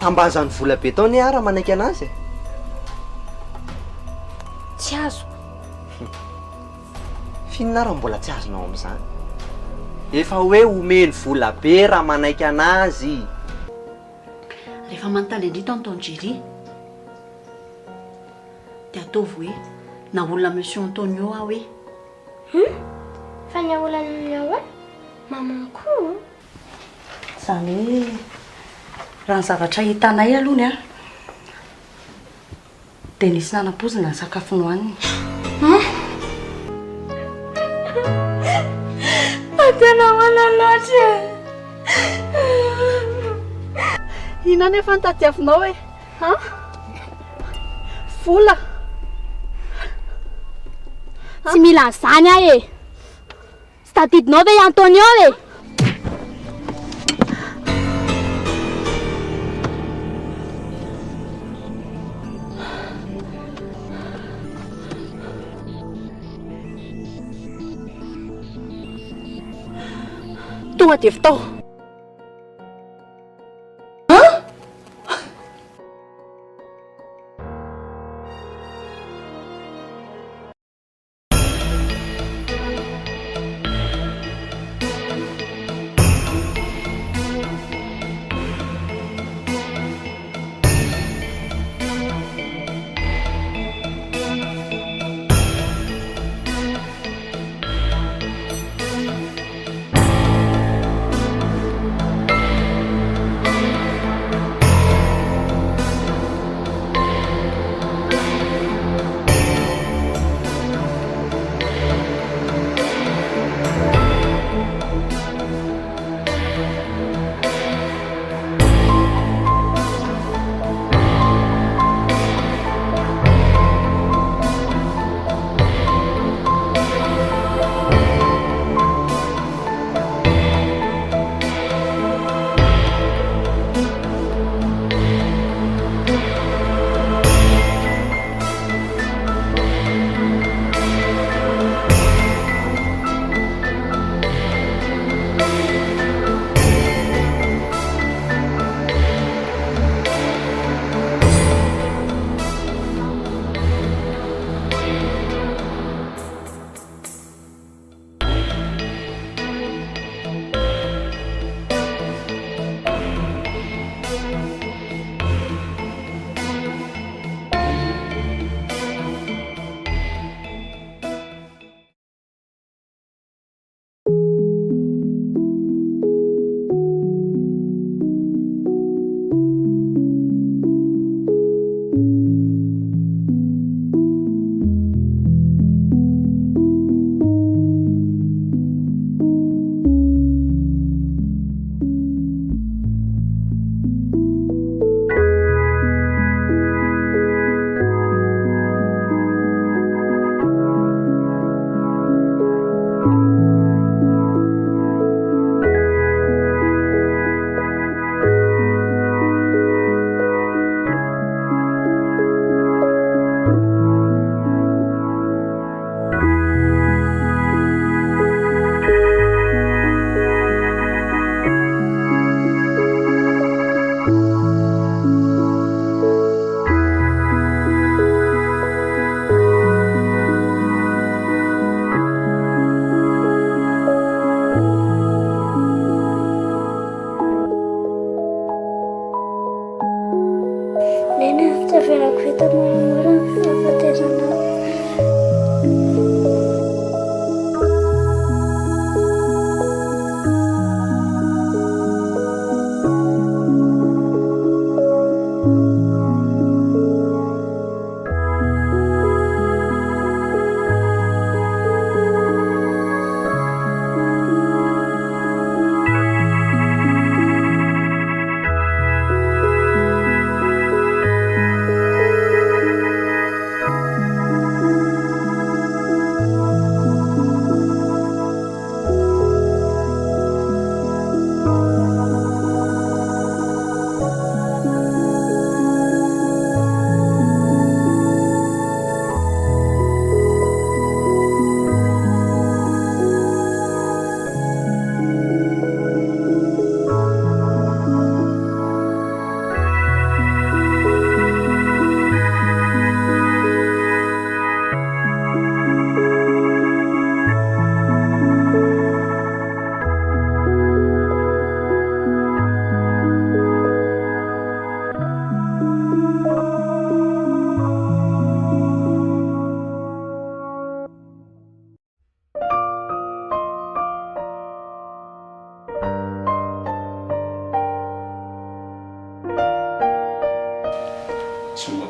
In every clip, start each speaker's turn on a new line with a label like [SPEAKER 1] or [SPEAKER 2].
[SPEAKER 1] tambazany vola be tao ny ara manaiky anazy.
[SPEAKER 2] Tsy azo.
[SPEAKER 1] Fininara mbola tsy azonao amin'izany. Efa hoe omeny vola be raha manaiky anazy.
[SPEAKER 3] Rehefa manontany indrito anton Jerry dia ataovy hoe na olona monsieur Antonio aho hoe
[SPEAKER 2] Fa ny olana hoe mamankoa.
[SPEAKER 3] Izany hoe raha ny zavatra hitanay aloha ny a dia nisy nanam-pozina ny sakafo nohaniny.
[SPEAKER 2] Tena mana loatra.
[SPEAKER 3] Inona efa nitadiavinao hoe vola
[SPEAKER 2] Tsy mila an'izany ahy e. Sy tadidinao ve i Antonio e?
[SPEAKER 3] tonga dia vitao.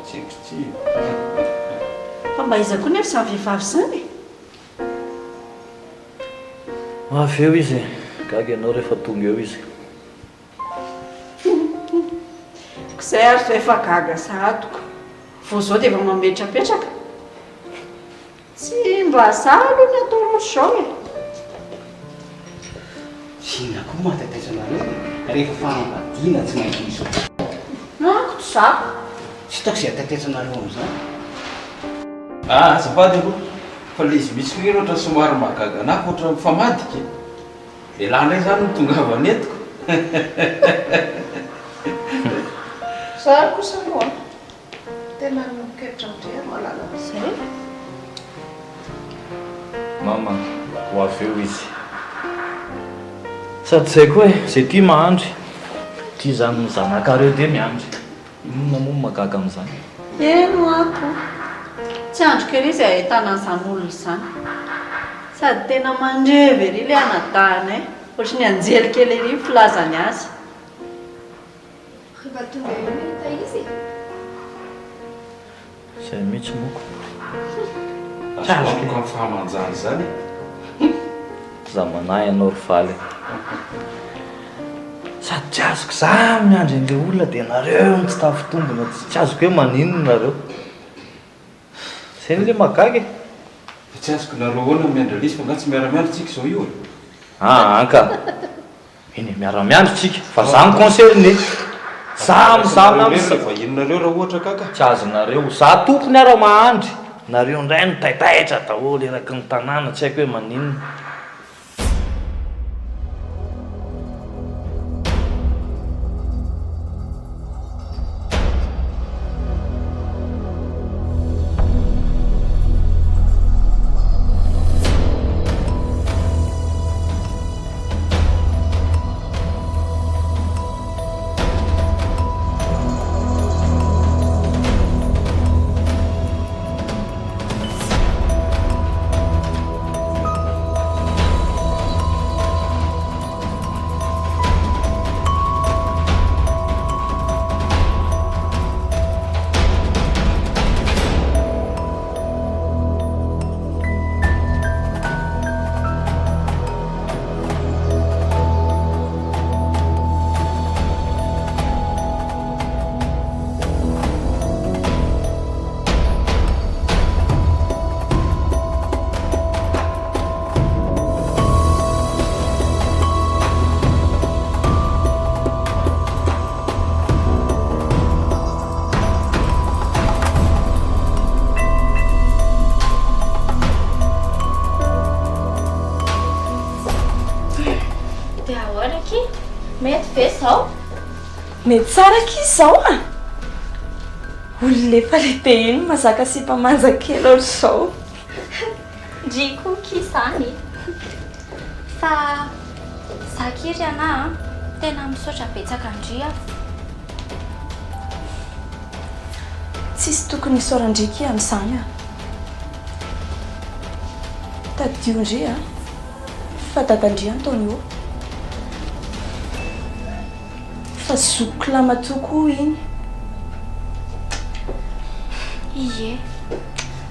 [SPEAKER 4] tsikitsiky.
[SPEAKER 3] Fa mba iza koa nefa samy vehivavy zany.
[SPEAKER 5] Avy eo izy gaga ianao rehefa tonga eo izy.
[SPEAKER 3] Izay ary zay efa gaga satoko. Vao zao dia efa mametrapetraka. Tsy mba salo ny atao zao e.
[SPEAKER 1] Sina koa mahatetezanareo rehefa fanambadiana tsy maintsy misy.
[SPEAKER 3] Ako tsy zako.
[SPEAKER 1] Tsy hitako izay atetezanareo amin'izany.
[SPEAKER 4] Azafady aloha fa le izy misy koa ohatra somary mahagaga anahy ohatra mifamadika. Dia laha indray zany no tonga avy anetiko.
[SPEAKER 3] Zary kosa aloha tena mikevitra amindray malala izay.
[SPEAKER 5] Mama, ho avy eo izy. Sady zay koa e, zay ty mahandry. Ty zany zanak'areo dia miandry. Inona moa mahagaga amin'izany?
[SPEAKER 3] Eno ako. Tsy andro kely izy ahitana an'izany olona izany. Sady tena mandrevy ery ilay anadahana e. Ohatry ny anjely kely ery filazany azy.
[SPEAKER 2] Rehefa tonga eo ny hita izy.
[SPEAKER 5] Zay mihitsy moko.
[SPEAKER 4] Azoko amin'ny fahamanjany zany.
[SPEAKER 5] Zamanahy ianao ry valy. Sady tsy azoko za miandry an'ilay olona dia nareo ny tsy tafitombona, tsy azoko hoe maninona nareo. Zay n'ilay mahagaga e.
[SPEAKER 4] Tsy azoko nareo ahoana miandry alisy fa nga tsy miara-miandry tsika izao io e.
[SPEAKER 5] Anka. Eny miara-miandry tsika, fa za ny concerné. Za mizana amin'ny
[SPEAKER 4] vahinonareo raha ohatra kaka.
[SPEAKER 5] tsy azonareo. Za tompony ara mahandry. Nareo indray no taitaitra daholo eraky ny tanàna, tsy haiko hoe maninona.
[SPEAKER 2] Mety ve izao?
[SPEAKER 6] Mety tsara k'izy izao a. Olona efa lehibe iny mazaka sy mpamanja kely ohatr'izao.
[SPEAKER 2] Ndriko k'izany. Fa zakiry ana tena misaotra betsaka andria.
[SPEAKER 6] Tsisy tokony isaorandriky amin'izany a. Tadio ndri a. Fa dadandria antaony io. Fa zoko Climactic iny.
[SPEAKER 2] Iye.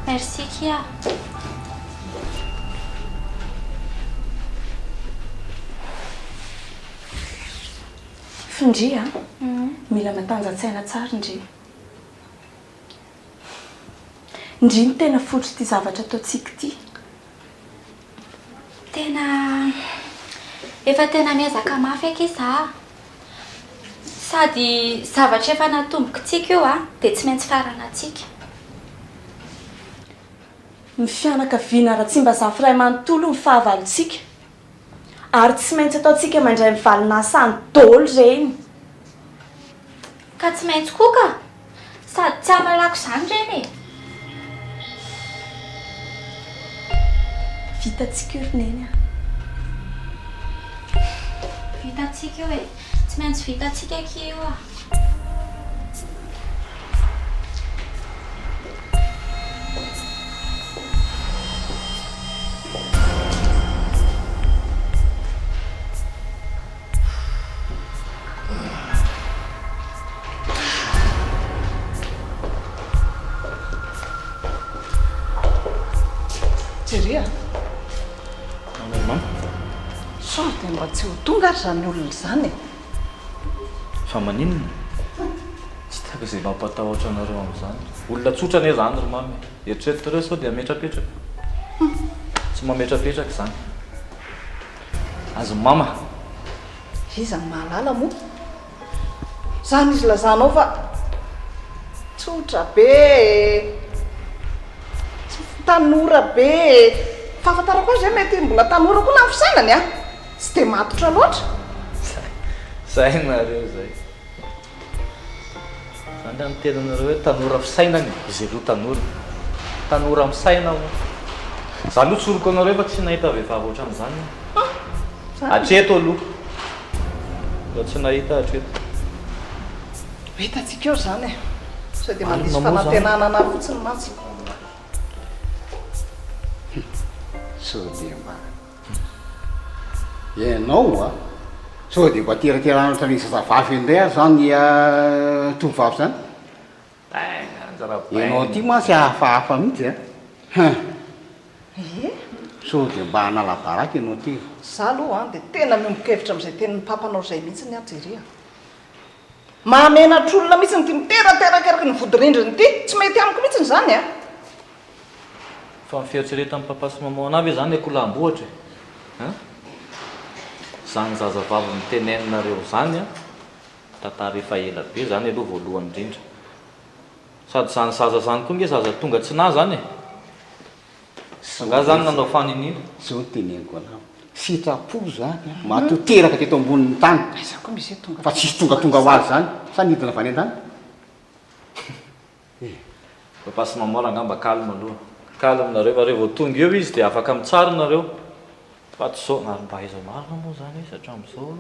[SPEAKER 2] Merci Kia.
[SPEAKER 6] Findria, mila matanjatsaina tsara ndri. Ndri ny tena fotry ty zavatra ataontsika ty.
[SPEAKER 2] Efa tena miezaka mafy eky za. Sady zavatra efa natomboka tsika io dia tsy maintsy farana tsika.
[SPEAKER 6] Ny fianakaviana raha tsy mba zafy ray manontolo ny fahavalontsika. Ary tsy maintsy ataontsika mandray mivalon'asa ny dôlo reny.
[SPEAKER 2] Ka tsy maintsy koa ka. Sady tsy amalako izany reny e.
[SPEAKER 6] Vitantsika io roneny a.
[SPEAKER 2] Vitantsika io e. Tsy maintsy vitantsika eky io a.
[SPEAKER 3] mba tsy ho tonga ary zany olona izany.
[SPEAKER 5] Fa maninona tsy tiako izay mampatahotra anareo amin'izany. Olona tsotra ane zany ry mamy. Eritreretrareo sao dia ametrapetraka. Tsy mametrapetraka izany. Azo mama.
[SPEAKER 3] Iza ny mahalala moa. Zany izy lazanao fa tsotra be, tanora be. Fahafantarako azy mety mbola tanora koa na fisainany a. Tsy dia matotra loatra.
[SPEAKER 5] Sainareo zay. Zany any tenanareo hoe tanora fisainany. Izay roa tanora. Tanora misaina mo. Zany io tsoroko anareo fa tsy nahita vehivavy ohatran'izany. Hatreto aloha. Mba tsy nahita hatreto.
[SPEAKER 3] Hitantsika eo zany e. Sao dia mandisy fanantenana fotsiny mantsy.
[SPEAKER 7] sao dia mba ianao a sao dia mba teraterana ohatran'ny sasavavy indray zany tovovavy zany. Ianao ty mantsy hafahafa mihitsy a. Sao dia mba hanalabaraka ianao ty.
[SPEAKER 3] Za aloha dia tena miombokevitra amin'izay tenin'ny papanao izay mihitsy ny ajeria. Mahamenatr'olona mihitsy ny ty miteraterakeraky ny vodorindriny ty. Tsy mety amiko mihitsy ny zany a.
[SPEAKER 5] Fa mifieritreretan'ny papa sy maman anavy zany akolambohatra e. Zany zazavavy miteneninareo zany a tantara efa ela be zany aloha voalohany indrindra. Sady zany zaza zany koa nge zaza tonga tsy na zany e. Nga zany nanao faninina.
[SPEAKER 7] Zao teneniko anao. Sitrapo zany matoteraka teto ambonin'ny tany.
[SPEAKER 3] Aiza koa misy tonga.
[SPEAKER 7] Fa tsisy tonga ho azy zany. Sa nidina avy any an-tany?
[SPEAKER 5] Papa sy maman angamba calme aloha. Calme nareo fa rehefa vao tonga eo izy dia afaka mitsara nareo. Fa tsy zao na mba aiza marina moa zany izy hatramin'izao.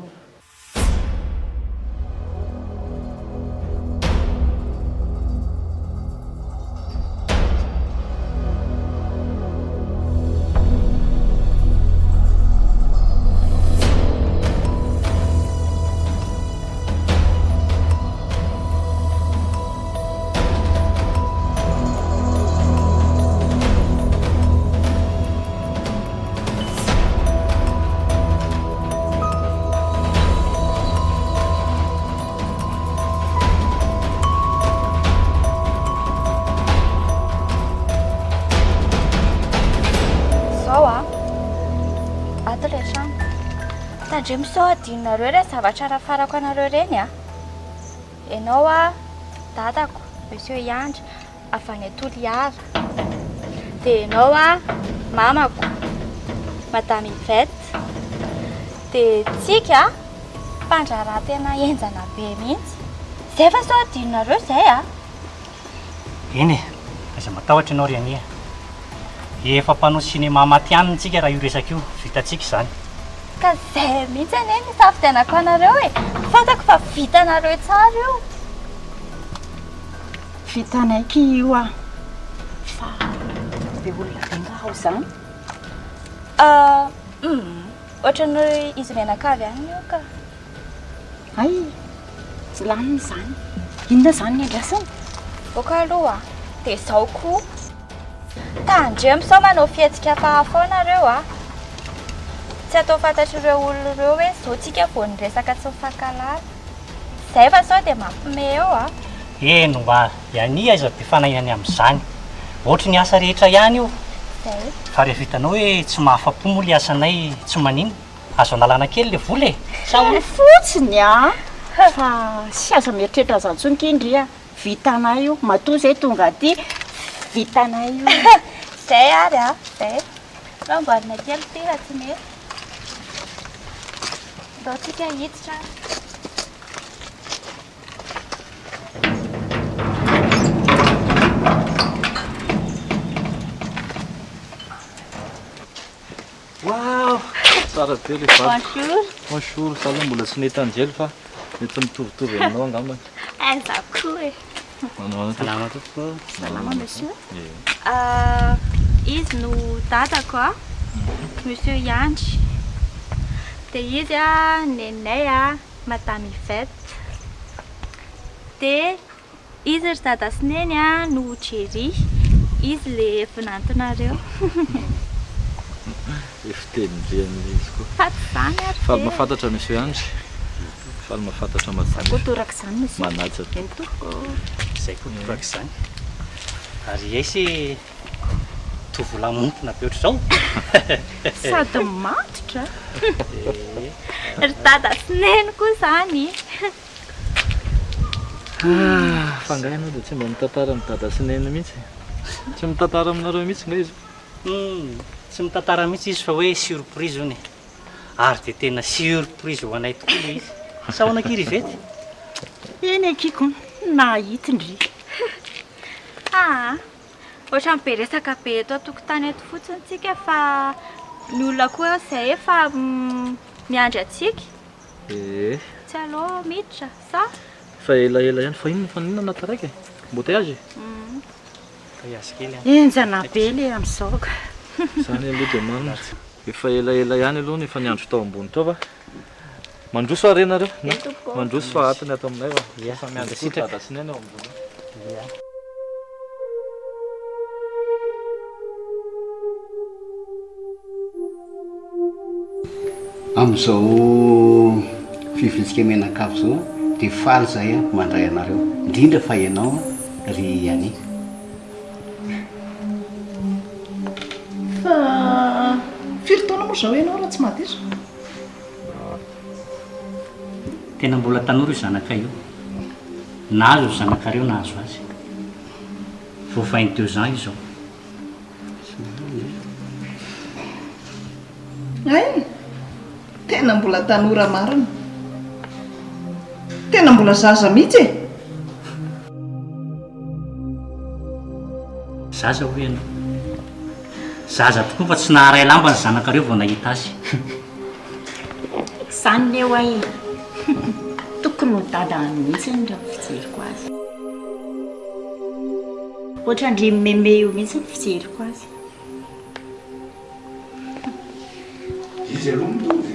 [SPEAKER 2] Tandre misao adinonareo re zavatra rafarako anareo reny a. Ianao a dadako monsieur Iandry avy any Toliara. Dia ianao a mamako madame Yvette. Dia tsika mpandraraha tena enjana be mihitsy. Zay fa sao adinonareo zay a.
[SPEAKER 8] Eny e, aiza matahotra ianao ry ania. Efa mpanao cinéma maty aminy tsika raha io resaka io vitantsika izany.
[SPEAKER 2] Ka zay mihitsy anie ny safidianako anareo e. Fantako fa vitanareo tsara io.
[SPEAKER 9] Vitanaiky io a. Fa dia olona bengaho zany.
[SPEAKER 2] Ohatran'ny izy menakavy ihany io ka.
[SPEAKER 9] Ay, tsy laniny zany. Inona zany ny andrasany?
[SPEAKER 2] Boka aloha dia izao koa. Tandre misao manao fihetsika fahafao nareo a. Tsy atao fantatr'ireo olona ireo hoe zao tsika vao niresaka tsy mifankalara. Zay fa sao dia mampime eo a.
[SPEAKER 8] Eno mba iany aiza be fanahinany amin'izany. Ohatry ny asa rehetra ihany io.
[SPEAKER 2] Zay.
[SPEAKER 8] Fa rehefa hitanao hoe tsy mahafa-po moa le asanay tsy manino. Azo analana kely le vola e.
[SPEAKER 9] Sao fotsiny a. Fa sy aza mieritreritra aza antsony kindry a. Vitanay io, matoa zay tonga aty. Vitanay io.
[SPEAKER 2] Zay ary a, zay. Ramboarina kely ty raha tsy mety. Ndao tsika hiditra.
[SPEAKER 5] Wow! Tsara be le va.
[SPEAKER 2] Bonjour.
[SPEAKER 5] Bonjour, saloha mbola tsy nety anjely fa mety mitovitovy aminao angambany.
[SPEAKER 2] Aiza koa e.
[SPEAKER 8] Salama tokoa.
[SPEAKER 2] Salama monsieur. Izy no dadako a. Monsieur Iandry. Dia izy a nenay a madame Yvette. Dia izy ry dada sy neny a no Jerry. Izy le vinantonareo.
[SPEAKER 5] Fitenin'izy koa.
[SPEAKER 2] Faty zany a.
[SPEAKER 5] Faly mahafantatra misy andry. Faly mahafantatra mazany.
[SPEAKER 9] Koa toraka izany misy.
[SPEAKER 5] Manatsaka.
[SPEAKER 9] Entoko.
[SPEAKER 8] Izay koa toraka izany. Ary esy tovolamontona be ohatr'izao.
[SPEAKER 9] Sady matotra.
[SPEAKER 2] Ry dada sy neny koa zany.
[SPEAKER 5] Fangahy anao dia tsy mba mitantara amin'ny dada sy neny mihitsy. Tsy mitantara aminareo mihitsy nga izy.
[SPEAKER 8] Tsy mitantara mihitsy izy fa hoe surprise hono e. Ary dia tena surprise ho anay tokoa ilay izy. Sa hoana kiry vety?
[SPEAKER 9] Eny akiko nahitindry.
[SPEAKER 2] Ohatrany be resaka be eto an-tokotany eto fotsiny tsika fa ny olona koa izay efa miandry atsika. Tsy aloha miditra sa?
[SPEAKER 5] Fa elaela ihany fa inona fa inona nataraiky? Embouteillage?
[SPEAKER 9] Enjana be le amin'izao ka.
[SPEAKER 5] Zany aloha dia marina. Efa elaela ihany aloha ny efa niandro tao ambony tao fa mandroso are nareo na mandroso fa atiny ato aminay fa efa miandry koa dada sy neny ao ambony.
[SPEAKER 7] Amin'izao fivintsika menakafo zao dia faly zay mandray anareo indrindra fa ianao ry any.
[SPEAKER 3] Fa firy taona moa zao ianao raha tsy mahadiso?
[SPEAKER 8] Tena mbola tanora io zanaka io. Nahazo zanakareo nahazo azy. Vao 22 ans io zao.
[SPEAKER 3] Ay, tena mbola tanora marina. Tena mbola zaza mihitsy e.
[SPEAKER 8] Zaza ho ianao. Zaza tokoa fa tsy naharay lamba ny zanakareo vao nahita azy.
[SPEAKER 9] Izany le ho ahy. Tokony ho dada mihitsy ny raha fijeriko azy. Ohatrandry meme io mihitsy ny fijeriko azy.
[SPEAKER 4] Izy aloha mitovy.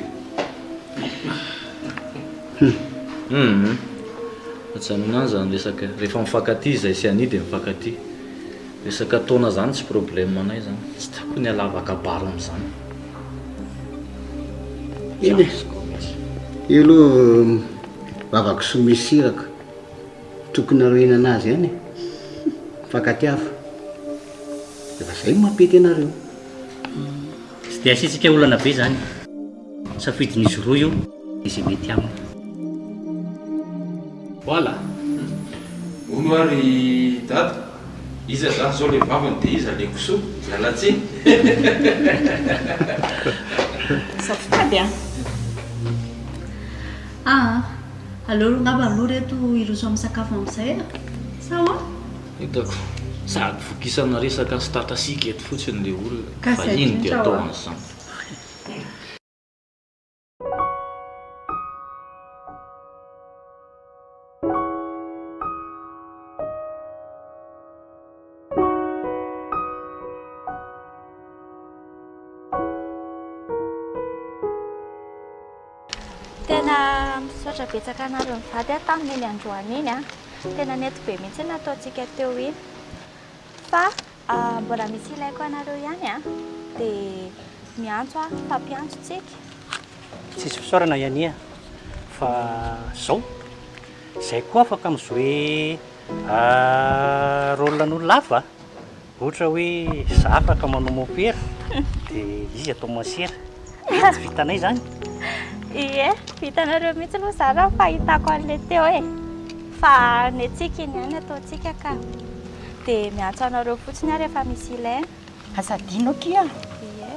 [SPEAKER 5] Tsy amin'any zany resaka rehefa mifankaty izay sy any dia mifankaty. Resaka taona zany tsy problème anay zany. Tsy tiako ny halavaka baro amin'izany.
[SPEAKER 7] Iny io aloha vavako sy misy siraka tokony aroena anazy ihany mifankaty hafa. Efa zay mampety anareo.
[SPEAKER 8] Tsy dia asitsika olana be zany. Safidin'izy roa io izay mety aminy.
[SPEAKER 4] Voilà. Ono ary dada. Iza zany zao le vavany dia iza le kosoa. Mialatsiny.
[SPEAKER 9] Safady
[SPEAKER 3] aleo ngamba aloha reto iroso amin'ny sakafo amin'izay a? Sa hoa?
[SPEAKER 5] Hitako sady fokisana resaka statasika eto fotsiny le olona.
[SPEAKER 3] Ka
[SPEAKER 5] Fa
[SPEAKER 3] zay
[SPEAKER 5] ino dia
[SPEAKER 3] indrindra
[SPEAKER 5] atao
[SPEAKER 3] ho.
[SPEAKER 5] an'izany?
[SPEAKER 2] Tena misaotra betsaka anareo mivady tamin'iny androany iny a. Tena nety be mihitsy nataontsika teo iny. Fa mbola misy ilaiko anareo ihany a. Dia miantso a, fampiantso tsika.
[SPEAKER 8] Tsisy fisaorana ihany fa zao izay koa afaka mizoe rôle n'olona hafa. Ohatra hoe za afaka manao mopera dia izy atao masera. Tsy vitanay zany.
[SPEAKER 2] Ie, vitanareo mihitsy aloha zany raha fahitako an'ilay teo e. Fa ny antsika iny ihany ataontsika ka. Dia miantso anareo fotsiny ary rehefa misy ilaina.
[SPEAKER 9] Azadino kia.
[SPEAKER 2] Ie.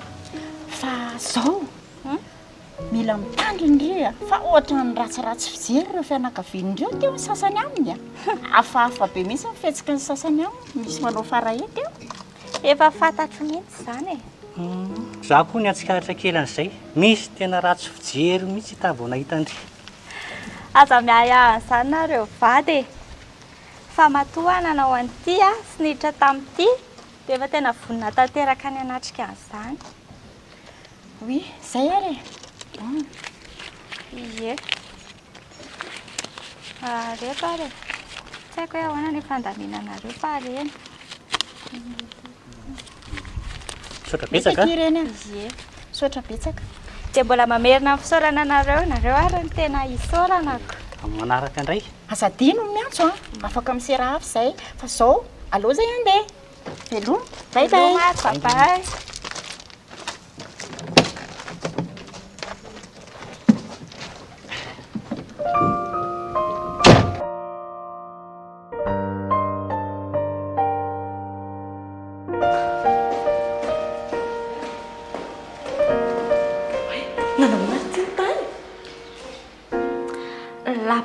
[SPEAKER 9] Fa zao mila mitandrindry fa ohatra ny ratsiratsy fijery ireo fianakavian'ireo teo ny sasany aminy a. Hafahafa be mihitsy mifetsika ny sasany aminy. Misy manao farahety eo.
[SPEAKER 2] Efa fantatro mihitsy zany e.
[SPEAKER 8] Za koa ny atsikahatra kely an'izay. Misy tena ratsy fijery mihitsy ta vao nahita andry.
[SPEAKER 2] Aza miaya an'izany nareo vady e. Fa matoa nanao an'ity a sy niditra tamin'ity dia efa tena vonina tanteraka ny anatrika an'izany.
[SPEAKER 9] Oui, zay ary.
[SPEAKER 2] Ie. Rehefa ary. Tsy haiko hoe ahoana ny fandaminanareo fa reny.
[SPEAKER 8] Sotra betsaka.
[SPEAKER 9] Ireny
[SPEAKER 2] Ie.
[SPEAKER 9] misaotra betsaka.
[SPEAKER 2] Dia mbola mamerina ny fisaorana nareo ary ny tena isaoranako.
[SPEAKER 8] Manaraka indray.
[SPEAKER 9] Azadino ny miantso afaka misera hafa izay fa zao aloha zay andeha. Veloma. Bye bye.
[SPEAKER 2] Bye.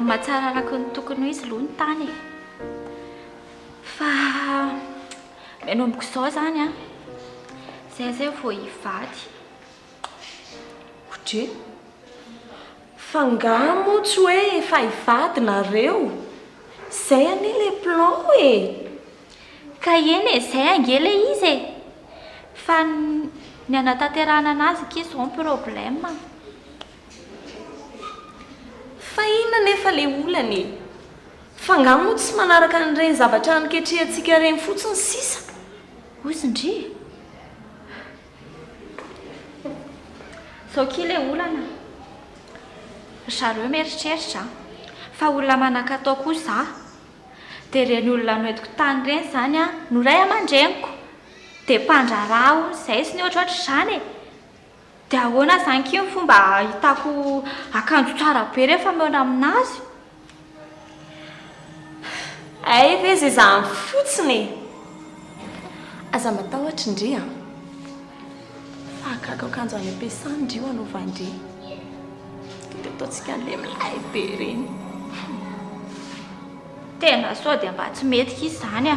[SPEAKER 2] Mahatsara araka ny tokony ho izy aloha ny tany fa menomboko izao zany zay vao hivady.
[SPEAKER 6] Otre fa ngamo tsy hoe efa hivady nareo zay anie le plan
[SPEAKER 2] ka eny zay angela izy fa ny anatanterahana anazy kizy zao ny problème.
[SPEAKER 6] Fa inona nefa le olany fa ngamo tsy manaraka n'ireny zavatra niketrehantsika reny fotsiny sisa.
[SPEAKER 2] Ozindry zao ki le olana zareo mieritreritra fa olona manan-katao kosa dia reny olona noentiko tany reny zany no ray aman-dreniko dia mpandraraha hono izay sy ny ohatrohatra izany dia ahoana zany kio ny fomba hitako akanjo tsara be rehefa meona aminazy.
[SPEAKER 6] Ay ve zay zany fotsiny aza matahotra indri fa akako akanjo any ampiasany indri ho anaovandri dia ataontsika an'ilay milay be reny.
[SPEAKER 2] Tena sao dia mba tsy mety izy zany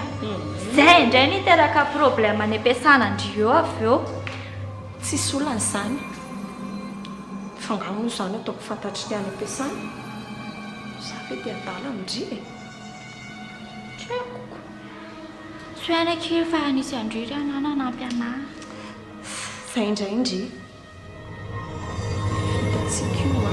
[SPEAKER 2] zay indray niteraka problème any ampiasana indri eo avy eo.
[SPEAKER 6] Tsisy olana izany fa ngamo izany ataoko fantatry ny any ampiasany za ve dia adala amindri
[SPEAKER 2] Trekoko so aina kely fa nisy andriry anana nampy anahy
[SPEAKER 6] zay indray indri vitatsika io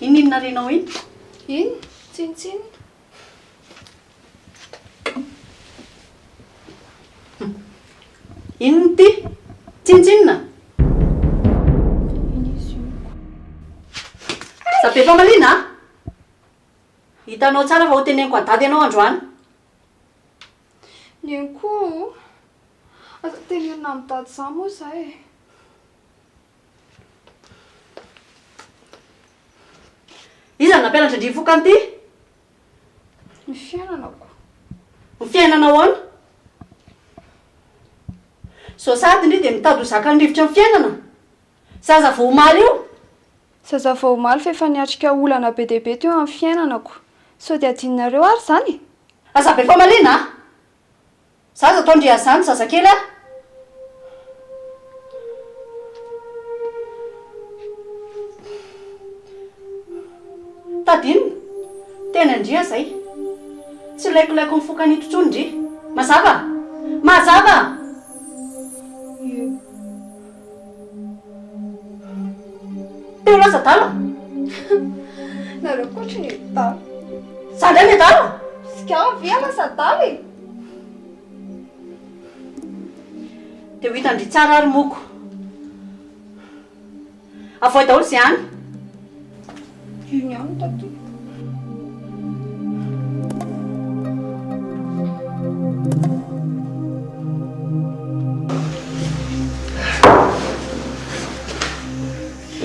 [SPEAKER 3] Inona renao iny?
[SPEAKER 6] iny tsinitsiny
[SPEAKER 3] Inona ty? Tsinitsinina? Zabe famalina hitanao tsara fa ho teneniko adady ianao androany.
[SPEAKER 10] Ny koa asa tenenina amin'ny dady za moa zay.
[SPEAKER 3] Iza nampianatra indry fokany ty?
[SPEAKER 10] Ny fiainanako.
[SPEAKER 3] Ny fiainana ahoana? So sady indry dia mitady ho zaka ny rivotra ny fiainana. Zaza vao omaly io.
[SPEAKER 10] Zaza vao omaly fa efa niatrika olana be dia be teo amin'ny fiainanako. So dia adinonareo ary zany?
[SPEAKER 3] Aza be famalina zaza atao ndria zany zazakely a. Tadinina tena indria zay tsy laikolaiko ny fokanito tsony indri. Mazava? Mazava? Teo laza talo?
[SPEAKER 10] Nareo koatra ny talo.
[SPEAKER 3] Sandray ny talo?
[SPEAKER 10] Sika via lasa talo.
[SPEAKER 3] Dia ho hitandry tsara ary moko. Avoy daholo izay any.
[SPEAKER 10] Iny ihany tato.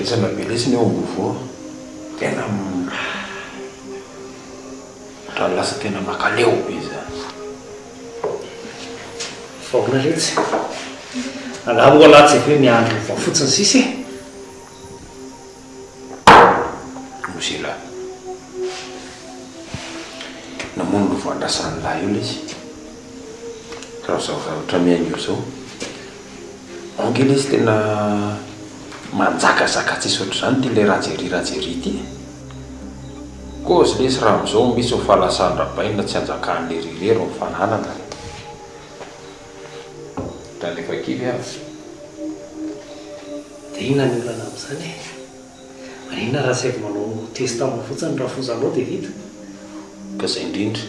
[SPEAKER 4] Esana be lesiny eo ambovo tena raha lasa tena makaleo be zany.
[SPEAKER 8] Faona retsy angamo alatsy efe miandro va fotsiny sisy
[SPEAKER 4] Mosila aloha izy raha zao zavatra miaina io zao angela izy tena manjakazaka tsisy ohatr'izany ty le rajery ity kozy lesy raha am'izao misy ho falasandrabaina tsy anjakan'le rirero mifananana da lefa kivy avy
[SPEAKER 8] dia inona ny olana amin'izany manina raha sy avy manao testament fotsiny raha fozanao dia vita
[SPEAKER 4] ka zay indrindra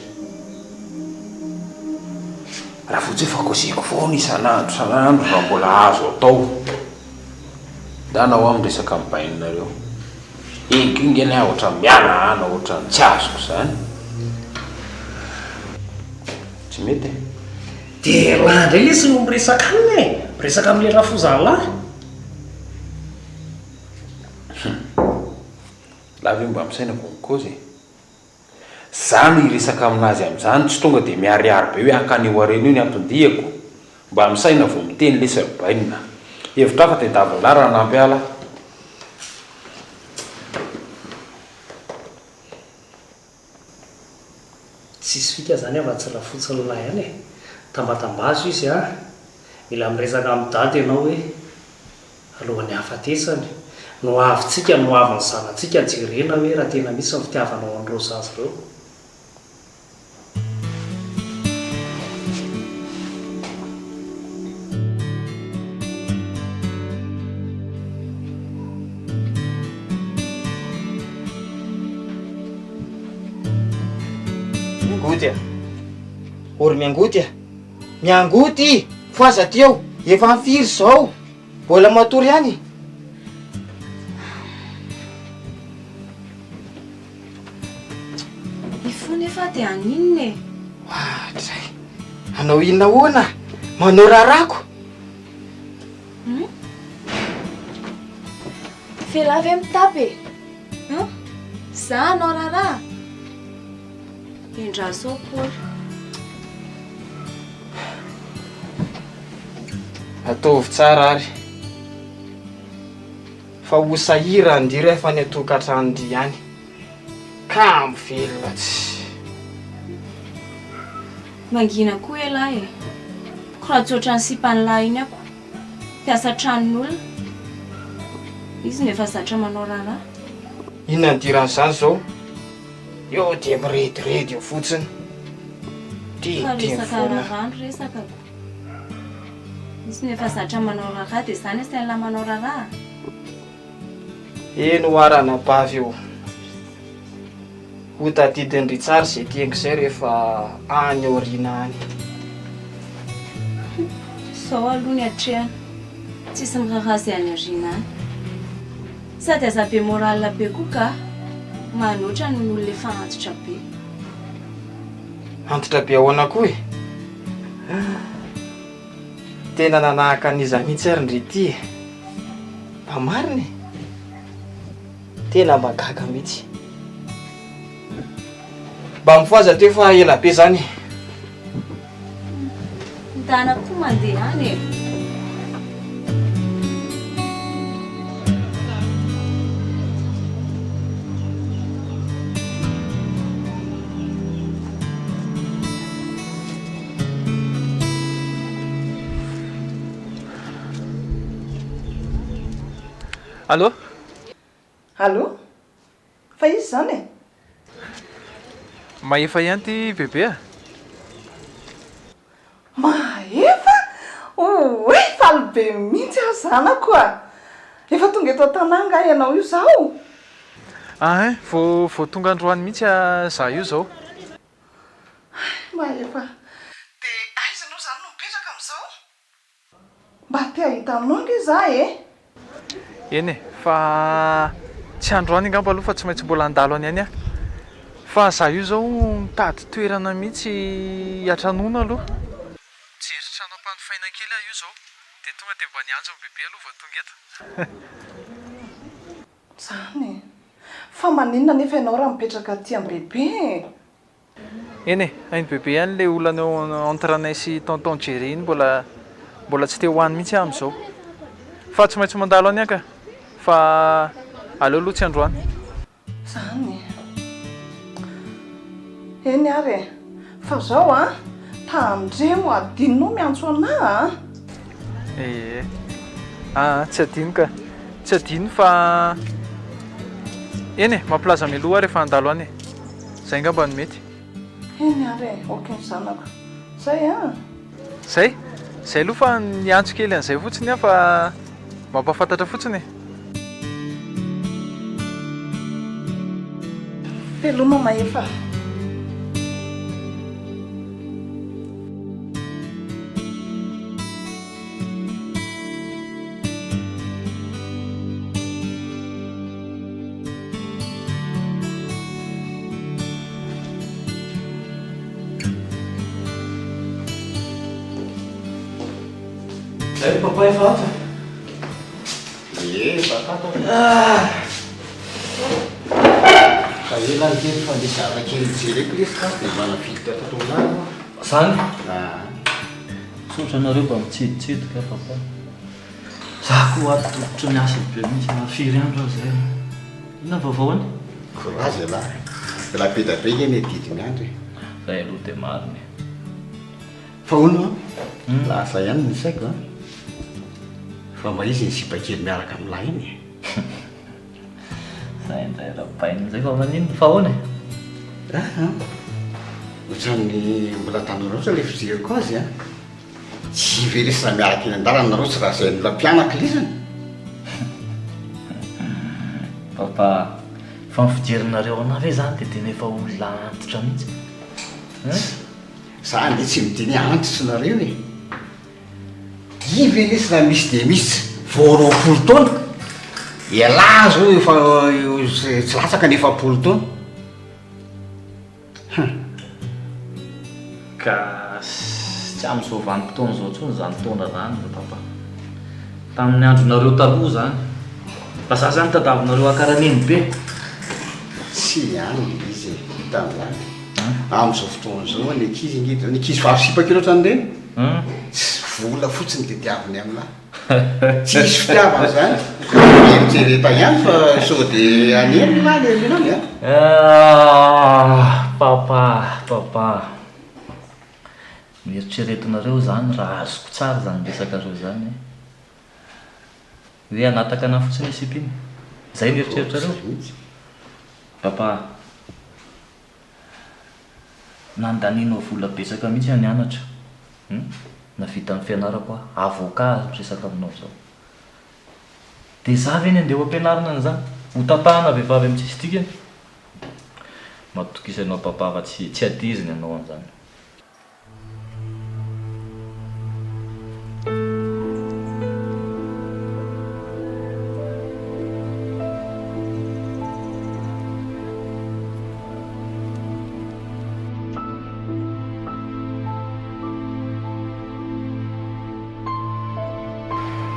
[SPEAKER 4] raha fotsy efa koziko foana isan'andro raha mbola azo atao da nao amin'ny resaka mibaininareo ingingany aho ohatra miala ana ohatra ny tsy azoko zany tsy mety
[SPEAKER 8] dia laha ndray izy no miresaka aminy miresaka amin'le raha fozalahy
[SPEAKER 4] laha ve mba misainako mikozy zany iresaka aminazy amin'izany tsy tonga dia miariary be hoe ankany oarena io ny ampindiako mba misaina vao miteny le sabaina hevitra afa tedavalahy raha nampiala
[SPEAKER 8] tsisy fika zany afa-tsy raha fotsiny lahy ihany tambatambazo izy mila miresaka amin'ny daty ianao hoe alohan'ny hafatesany no avintsika no aviny zanantsika jerena hoe raha tena misy ny fitiavanao an'ireo zazy ireo
[SPEAKER 1] miangoty ory miangoty miangoty foaza ty eo efa amfiry zao mbola matory ihany
[SPEAKER 6] ifo nefa dia aninona
[SPEAKER 1] atray anao inona hoana manao rarako
[SPEAKER 6] felavy mitapy za anao raraha endrasopory
[SPEAKER 1] ataovy tsara ary fa ho sahira ndira efa ny atokantrandry ihany ka mivelona tsy
[SPEAKER 6] mangina koa elahy ko raha tsotra ny sipan'lahy iny ako mpiasa tranon'olona izy nefa zatra manao raraha
[SPEAKER 1] inona nidiran'izany zao eo dia mirediredy eo fotsiny
[SPEAKER 6] fa resaka rarandro resakako izy nefa zatra manao raraha dia zany asain'la manao raraha
[SPEAKER 1] eno oarana bavy eo ho tadidindry tsara zay tiango izay rehefa any aoriana any
[SPEAKER 6] sao aloha ny atrehana tsisy miraraha zay any aoriana any sady aza be moralina be koa ka manoatra no n'olona efa antitra be
[SPEAKER 1] antitra be ahoana koa tena nanahaka an'iza mihitsy ary ndry ty mba mariny tena magaga mihitsy mba mifoaza teo fa ela be zany
[SPEAKER 6] mitana koa mandeha any
[SPEAKER 1] Allô?
[SPEAKER 3] Allô? Fa izy zany
[SPEAKER 11] Maefa ihany ty bebe
[SPEAKER 3] Maefa? Oe, faly be mihitsy aho zanako efa tonga eto an-tanà nga ianao io zao
[SPEAKER 11] vao tonga androany mihitsy za io zao
[SPEAKER 3] Maefa dia aiza anao zany no mipetraka amin'izao mba te ahitanao nge za
[SPEAKER 11] eny fa tsy androany angamba aloha fa tsy maintsy mbola andalo any any fa za io zao mitady toerana mihitsy hiatranona aloha tsy eritrano ampanofaina kely io zao dia tonga dia mba nianjo ny bebe aloha vao tonga eto
[SPEAKER 3] zany fa maninona nefa ianao raha mipetraka aty amin'ny bebe
[SPEAKER 11] eny hainy bebe ihany le olana entrenay sy tonton Jerry iny mbola tsy te hoany mihitsy amin'izao fa tsy maintsy mandalo any aka fa aleo aloha tsy androany
[SPEAKER 3] zany eny ary fa zao a tandremo adinonao miantso anà
[SPEAKER 11] tsy adino ka tsy adino fa eny e mampilaza miloha rehefa andalo any zay ngamba no mety
[SPEAKER 3] eny ary okny zanako zay
[SPEAKER 11] zay aloha fa niantso kely an'izay fotsiny a fa mampafantatra fotsiny
[SPEAKER 3] peloma maefa
[SPEAKER 5] Zay papa efa ato.
[SPEAKER 7] Fa ela ny teny fandesana kely jereko lesika dia manafilitra taton'ano
[SPEAKER 5] zany sotra anareo mba mitsiditsidika papa za koa ato tokotry ny asa be mihitsy firy andro aho zay inona vaovao any
[SPEAKER 7] courage alahy raha be da be eny didiny andro e
[SPEAKER 5] zay aloha dia mariny
[SPEAKER 7] fa ono lasa ihany ny saiko fa mba izy ny sipakely miaraka amin'lahy iny
[SPEAKER 5] zay ndray rapainy zay fa manino fa ahoana
[SPEAKER 7] ohatran'ny mbola tanora oatra le fijeriko azy a tsy velesina miaraka eny an-dalana nareo tsy raha zay mbola mpianaka lizany
[SPEAKER 5] papa fa mifijerinareo ana ve zany dia tena efa olona antitra mihitsy
[SPEAKER 7] za nde tsy midiny antitry nareo e ivelesina misy dia misy voaroapolo taona ialahy zao efa tsy latsaka ny efapolo taona
[SPEAKER 5] ka tsy am'izao vanim-potoana zao ntsony zany taona zany papa tamin'ny andronareo taloha zany fa za zany tadavinareo akaraneny be
[SPEAKER 7] tsy any izy tamin'zany am'izao fotoana zao ny ankizy ngety ny ankizy vavosipaka loatra an'ireny tsy vola fotsiny dia diaviny aminahy tsy isy fitiavana zany eritrereta ihany fa sao dia aneny na le lenany
[SPEAKER 5] papa mieritreretinareo zany raha azoko tsara zany resakareo zany hoe anataka ana fotsiny isipiny zay mieritreritrareo papa nandaninao vola besaka mihitsy any anatra na vita amin'ny fianarako a avocat resaka aminao zao dia za ve ny andeha ho ampianarina an'izany ho tapahana vehivavy amin'tsisy dikany matokisanao papa fa tsy adiziny ianao an'izany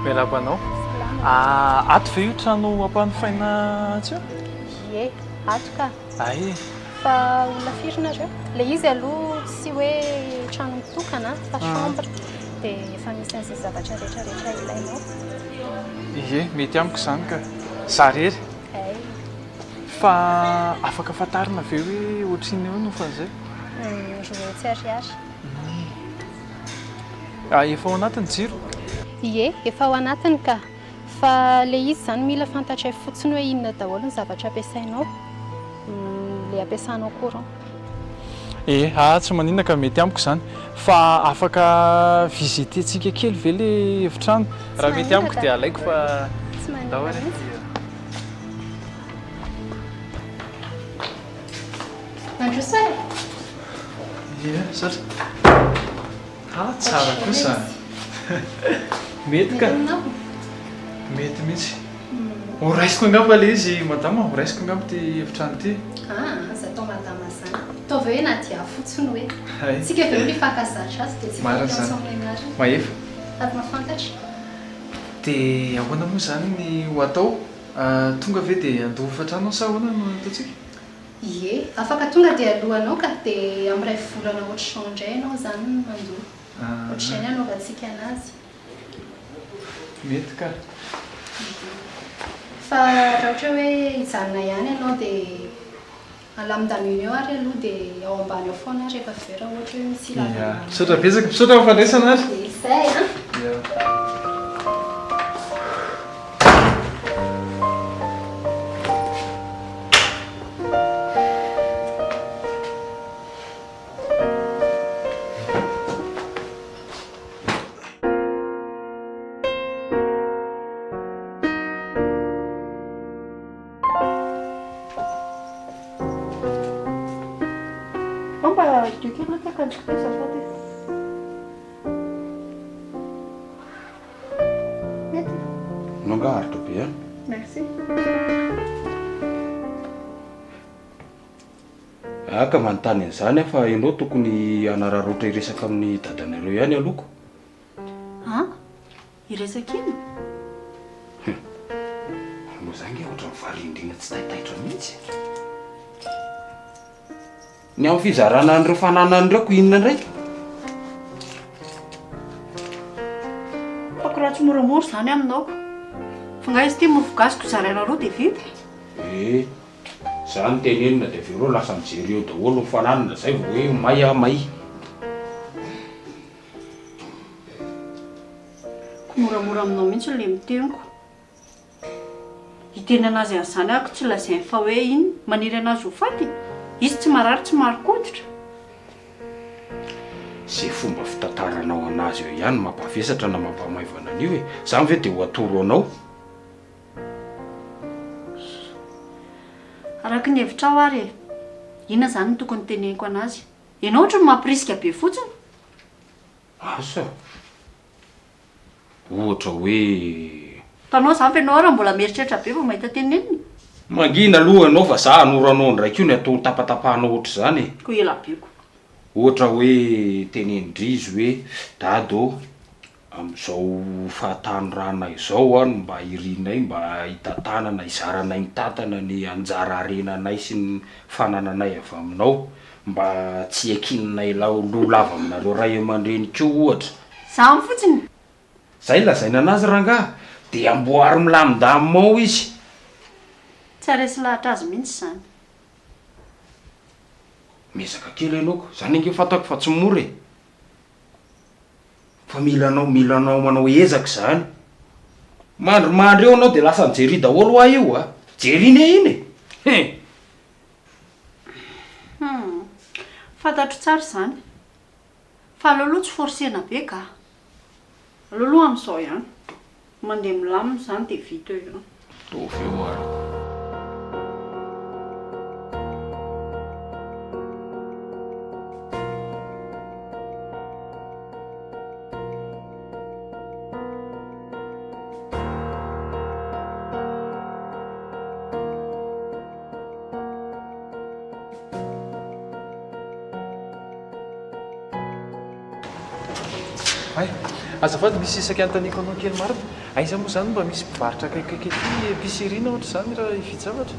[SPEAKER 11] miarabanao ato ve io trano ampanofaina tsy eo
[SPEAKER 12] ye ato ka
[SPEAKER 11] ay
[SPEAKER 12] fa olona firinareo le izy aloha tsy hoe trano mitokana fa chambre dia efa misy an'izay zavatra rehetrarehetra ilainao
[SPEAKER 11] ye mety amiko izany ka za rery fa afaka fantarina ve hoe ohatriny eo no fan'izay
[SPEAKER 12] roe tsy ariary
[SPEAKER 11] efa ao anatin'ny jiro
[SPEAKER 12] ye efa ao anatiny ka fa le izy zany mila fantatray fotsiny hoe inona daholo ny zavatra ampiasainao le ampiasanao courant
[SPEAKER 11] tsy maninona ka mety amiko izany fa afaka visitentsika kely ve le efitrano raha mety amiko dia alaiko fa dahory
[SPEAKER 12] mandrosay
[SPEAKER 11] satra tsara kosa mety ka mety mihitsy horaisiko angamba le izy madama horaisiko angamba ty efitrano ty
[SPEAKER 12] za tao madama zany tao ve hoe na dia fotsiny hoe tsika ve hoe fankazatra azy dia tsyam'lenazy
[SPEAKER 11] maefa
[SPEAKER 12] ary mafantatra
[SPEAKER 11] dia ahoana moa zany ny ho atao tonga ve dia andoha fatrano sa ahoana no ataotsika
[SPEAKER 12] ye afaka tonga dia alohanao ka dia amin'ray volana ohatr'izao indray ianao zany mandoha ohatr'izay ny anaovantsika anazy
[SPEAKER 11] mety ka
[SPEAKER 12] fa raha ohatra hoe hijanona ihany ianao dia alamindany eo ary aloha dia ao ambany ao foana rehefa vera ohatra hoe misy lavana.
[SPEAKER 11] Misaotra betsaka, misaotra mifandraisana ary.
[SPEAKER 12] Izay a.
[SPEAKER 4] Nongaharitra be a.
[SPEAKER 3] Merci.
[SPEAKER 4] Aka manontany an'izany fa ianao tokony hanararoatra iresaka amin'ny dadanareo ihany alohako.
[SPEAKER 3] Iresaka ino?
[SPEAKER 4] Moa zany ohatra mivarindrina tsy taitaitra mihitsy. Ny amin'ny fizarana an'ireo fananan'ireko inona ndraiky?
[SPEAKER 3] Fako raha tsy moramora zany aminaoko. Fa nga izy ity mofo gasiko zaraina roa dia vita.
[SPEAKER 4] Zany tenenina dia vereo lasa mijery eo daholo mifananana zay vao hoe may may.
[SPEAKER 3] Moramora aminao mihitsy le miteniko. Hiteny anazy an'izany ako tsy lazainy fa hoe iny maniry anazy ho faty. Izy tsy marary tsy marikoditra.
[SPEAKER 4] Zay fomba fitantaranao anazy eo ihany mampavesatra na mampamaivana an'io e. Zany ve dia ho atoro anao?
[SPEAKER 3] Araka ny hevitra aho ary inona zany no tokony teneniko anazy? Ianao ohatra ny mampirisika be fotsiny?
[SPEAKER 4] Asa? Ohatra hoe...
[SPEAKER 3] Tanao zany fa ianao raha mbola mieritreritra be fa mahita tenenina.
[SPEAKER 4] Mangina aloha anao fa za hanoranao ndraiky io ny atao tapatapahanao ohatra zany e.
[SPEAKER 3] Ko ela beko.
[SPEAKER 4] Ohatra hoe tenendrizy hoe dado amin'izao fahatanorana izao no mba irinay mba hitantanana izaranay mitantana ny anjara arenanay sy ny fanananay avy aminao mba tsy hakininay lolava aminareo ray aman-dreny koa ohatra.
[SPEAKER 3] Zany fotsiny.
[SPEAKER 4] Zay lazaina anazy rangaha dia amboary milamindamimao izy.
[SPEAKER 3] Tsy aresy lahatra azy mihitsy zany.
[SPEAKER 4] Mezaka kely ianao zany ange fantako fa tsy mora e. Fa milanao manao ezaka zany. Mandry eo anao dia lasa mijery daholo ahy io a. Jeriny iny e.
[SPEAKER 3] Fantatro tsara zany. Fa aloloha tsy forsena be ka. Aloloha amin'izao ihany. Mandeha milamina zany dia vita eo.
[SPEAKER 4] Tovy eo ary.
[SPEAKER 11] Azafady misy isaka antaniko anao kely marina. Aiza moa zany mba misy mpivarotra akaikaiky ety épicerie ohatra zany raha hividy-javatra?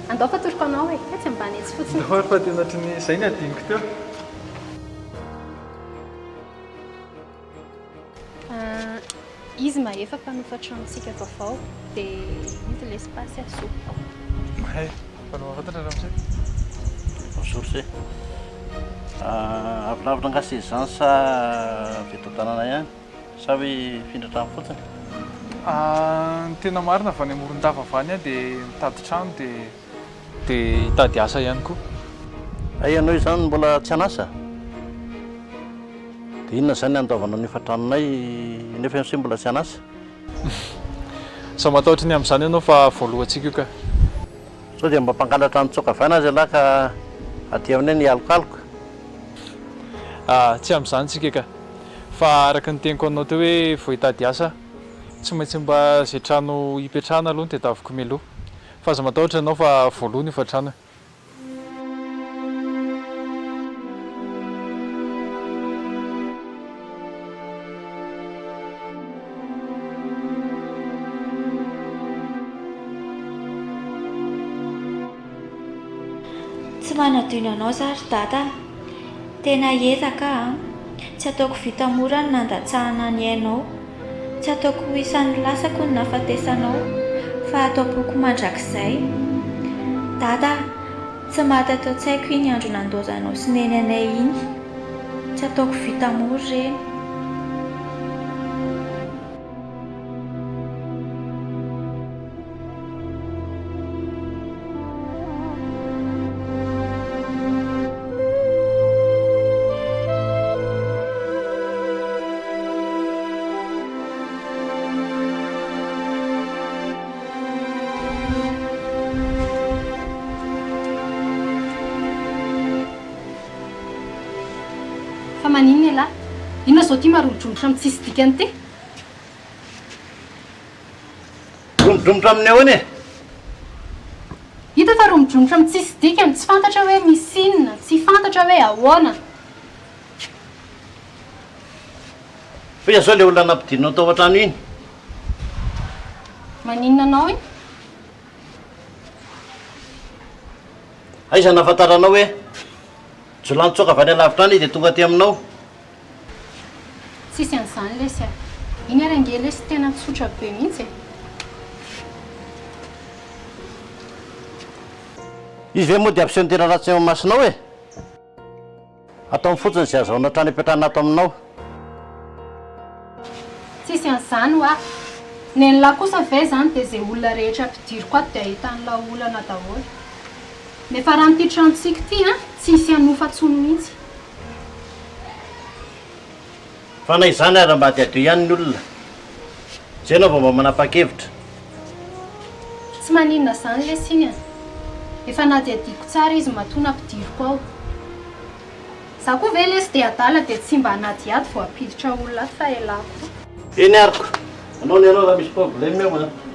[SPEAKER 12] Andao fatoroko anao e, tsy mbanetsy fotsiny.
[SPEAKER 11] Ndao ary fa tena ohatran'ny izay ny adiniko teo.
[SPEAKER 12] Izy mahefa mpanofatra amintsika vaovao dia izy l'espace aso.
[SPEAKER 11] Fanao fantatra raha amin'izay.
[SPEAKER 13] Bonjour se. Avilavitra ngasy izany sa veto-tanana ihany sa hoe findratra amin'ny fotsiny?
[SPEAKER 11] Ny tena marina avy any Morondava avany aho dia mitady trano dia hitady asa ihany koa.
[SPEAKER 13] Ianao izany mbola tsy anasa? Dia inona zany andaovanao ny efa-tranonay nefa ianao mbola tsy anasa?
[SPEAKER 11] Sa matahotra ny amin'izany ianao fa voalohantsika io ka.
[SPEAKER 13] Sao dia mba mpangalatra nitsoka avy azy alahy ka aty aminay ny alokaloka.
[SPEAKER 11] Tsy amin'izany tsika ka. Fa araka ny teniko anao teo hoe vao hitady asa tsy maintsy mba izay trano hipetrahana aloha ny tadiaviko mialoha. Fa aza matahotra ianao fa voalohany efa trano.
[SPEAKER 2] Tsy manadino anao zary dada. Tena ezaka tsy ataoko vita mora ny nandatsahana ny ainao. Tsy ataoko isan'ny lasako ny nahafatesanao fa ataoko mandrakizay. Dada, tsy maty atao tsy-haiko iny andro nandozanao sy neny anay iny. Tsy ataoko vita mora reny.
[SPEAKER 12] Maninona lahy? Inona zao ty marodrodromotra amin'ny tsisy dikany ty?
[SPEAKER 13] Dromodromotra amin'ny ahoana e?
[SPEAKER 12] Hita fa romodromotra amin'ny tsisy dikany, tsy fantatra hoe misy inona, tsy fantatra hoe ahoana.
[SPEAKER 13] Fa iza zao ilay olona nampidinao tao an-trano iny?
[SPEAKER 12] Maninona anao iny?
[SPEAKER 13] Aiza nahafantaranao hoe jolantsoka avy any alavitra any dia tonga aty aminao?
[SPEAKER 12] Tsisy an'izany lesy a. Iny ary ange lesy tena tsotra be mihitsy e.
[SPEAKER 13] Izy ve moa dia ampiseho ny tena ratsy eo masinao e? Atao fotsiny izay azahoana hatrany ampiatrana ato aminao.
[SPEAKER 12] Tsisy an'izany ho aho. Nen'lahy kosa ve zany dia izay olona rehetra ampidiriko ato dia ahitan'ilay olana daholo. Nefa raha n'ity tranontsika ity a, tsy hisy hanofa-tsony mihitsy.
[SPEAKER 13] Fa na izany ary mba dia adio ihany ny olona. Izay ianao vao mba manapa-kevitra.
[SPEAKER 12] Tsy maninona izany lesy iny a. Efa na dia diako tsara izy matoa nampidiriko ao. Za koa ve lesy dia adala dia tsy mba hanady ady vao ampiditra olona ato fa ialako.
[SPEAKER 13] Eny ariko. Anao ny anao raha misy problème eo a.